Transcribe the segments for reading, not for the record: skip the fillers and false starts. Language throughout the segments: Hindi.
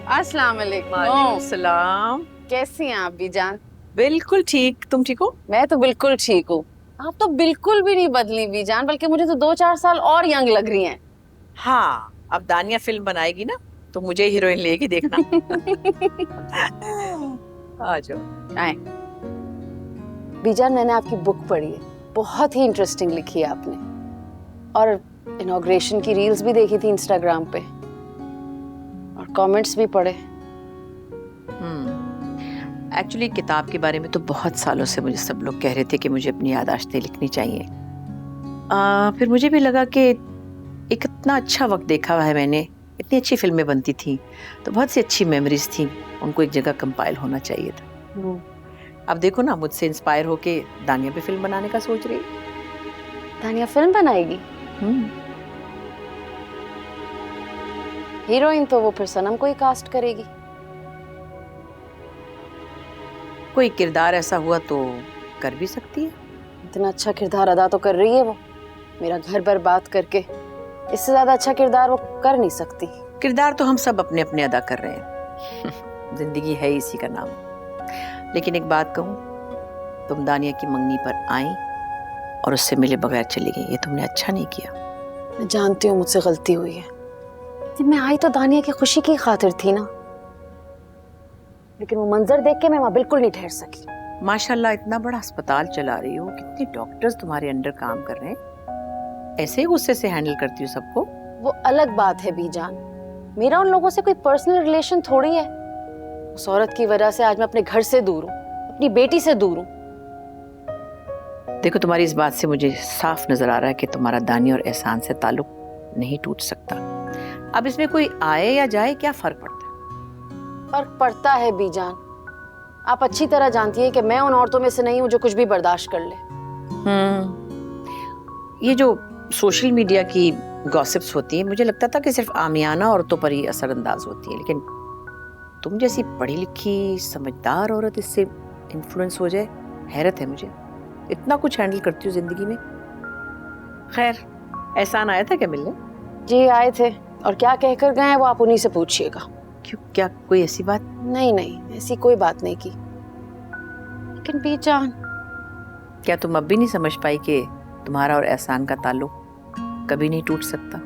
अस्सलाम वालेकुम। वालेकुम सलाम। कैसी हैं आप बीजान? बिल्कुल ठीक, तुम ठीक हो? मैं तो बिल्कुल ठीक हूँ। आप तो बिल्कुल भी नहीं बदली बीजान, बल्कि मुझे तो 2-4 साल और यंग लग रही हैं। हाँ, अब दानिया फिल्म बनाएगी ना तो मुझे हीरोइन लेगी, देखना। आ जाओ। आए बीजान, मैंने आपकी बुक पढ़ी है, बहुत ही इंटरेस्टिंग लिखी है आपने। और इनॉग्रेशन की रील्स भी देखी थी इंस्टाग्राम पे, और कमेंट्स भी पढ़े। एक्चुअली किताब के बारे में तो बहुत सालों से मुझे सब लोग कह रहे थे कि मुझे अपनी याददाश्तें लिखनी चाहिए। फिर मुझे भी लगा कि एक इतना अच्छा वक्त देखा हुआ है मैंने, इतनी अच्छी फिल्में बनती थी, तो बहुत सी अच्छी मेमोरीज थी, उनको एक जगह कंपाइल होना चाहिए था। अब देखो ना, मुझसे इंस्पायर होके दानिया पे फिल्म बनाने का सोच रही। दानिया फिल्म बनाएगी? हीरोइन तो वो फिर सनम को ही कास्ट करेगी। कोई किरदार ऐसा हुआ तो कर भी सकती है। इतना अच्छा किरदार अदा तो कर रही है वो, मेरा घर बर्बाद करके। इससे ज्यादा अच्छा किरदार वो कर नहीं सकती। किरदार तो हम सब अपने अपने अदा कर रहे हैं। जिंदगी है इसी का नाम। लेकिन एक बात कहूँ, तुम दानिया की मंगनी पर आई और उससे मिले बगैर चली गई, ये तुमने अच्छा नहीं किया। मैं जानती हूँ मुझसे गलती हुई है। जब मैं आई तो दानिया की खुशी की खातिर थी ना, लेकिन वो मंजर देख के मैं वहां बिल्कुल नहीं ठहर सकी। माशाल्लाह, इतना बड़ा अस्पताल चला रही हो, कितने डॉक्टर्स तुम्हारे अंडर काम कर रहे हैं, ऐसे ही गुस्से से हैंडल करती हो सबको? वो अलग बात है बीजान, मेरा उन लोगों से कोई पर्सनल रिलेशन थोड़ी है। उस औरत की वजह से आज मैं अपने घर से दूर हूँ, अपनी बेटी से दूर हूँ। देखो, तुम्हारी इस बात से मुझे साफ नजर आ रहा है कि तुम्हारा दानिया और एहसान से ताल्लुक नहीं टूट सकता। अब इसमें कोई आए या जाए, क्या फर्क पड़ता है? फर्क पड़ता है बीजान। आप अच्छी तरह जानती है कि मैं उन औरतों में से नहीं हूँ जो कुछ भी बर्दाश्त कर ले। ये जो सोशल मीडिया की गॉसिप्स होती है, मुझे लगता था कि सिर्फ आमियाना औरतों पर ही असरअंदाज होती है, लेकिन तुम जैसी पढ़ी लिखी समझदार औरत इससे इन्फ्लुएंस हो जाए, हैरत है मुझे। इतना कुछ हैंडल करती हूँ जिंदगी में। खैर, एहसान आया था क्या मिलने? जी आए थे, और क्या कहकर गए हैं वो आप उन्हीं से पूछिएगा। क्यों, क्या कोई ऐसी बात? नहीं नहीं, ऐसी कोई बात नहीं की। लेकिन बीजान, क्या तुम अब भी नहीं समझ पाई कि तुम्हारा और एहसान का ताल्लुक कभी नहीं टूट सकता?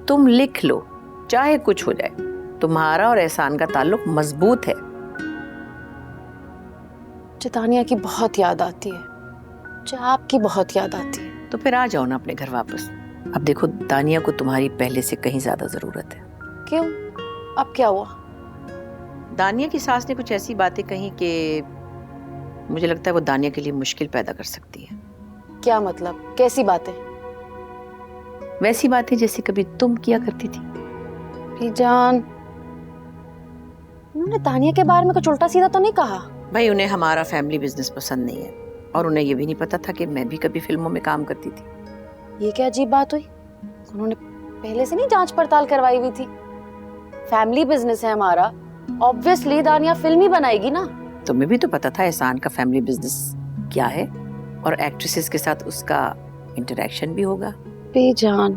तुम लिख लो, चाहे कुछ हो जाए, तुम्हारा और एहसान का ताल्लुक मजबूत है। मुझे दानिया की बहुत याद आती है, मुझे आपकी बहुत याद आती है। तो फिर आ जाओ ना अपने घर वापस। अब देखो, दानिया को तुम्हारी पहले से कहीं ज्यादा जरूरत है। क्यों, अब क्या हुआ? दानिया की सास ने कुछ ऐसी बातें कही कि मुझे लगता है वो दानिया के लिए मुश्किल पैदा कर सकती है। क्या मतलब, कैसी बातें? वैसी बातें जैसे कभी तुम किया करती थी। बीजान, उन्होंने दानिया के बारे में कुछ उल्टा सीधा तो नहीं कहा? भाई, उन्हें हमारा फैमिली बिजनेस पसंद नहीं है, और उन्हें ये भी नहीं पता था कि मैं भी कभी फिल्मों में काम करती थी। ये क्या अजीब बात हुई? उन्होंने पहले से नहीं जांच पड़ताल करवाई हुई थी? फैमिली बिजनेस है हमारा, ऑब्वियसली दानिया फिल्म ही बनाएगी ना। तुम्हें भी तो पता था एहसान का फैमिली बिजनेस क्या है, और एक्ट्रेसेस के साथ उसका इंटरेक्शन भी होगा। बेजान,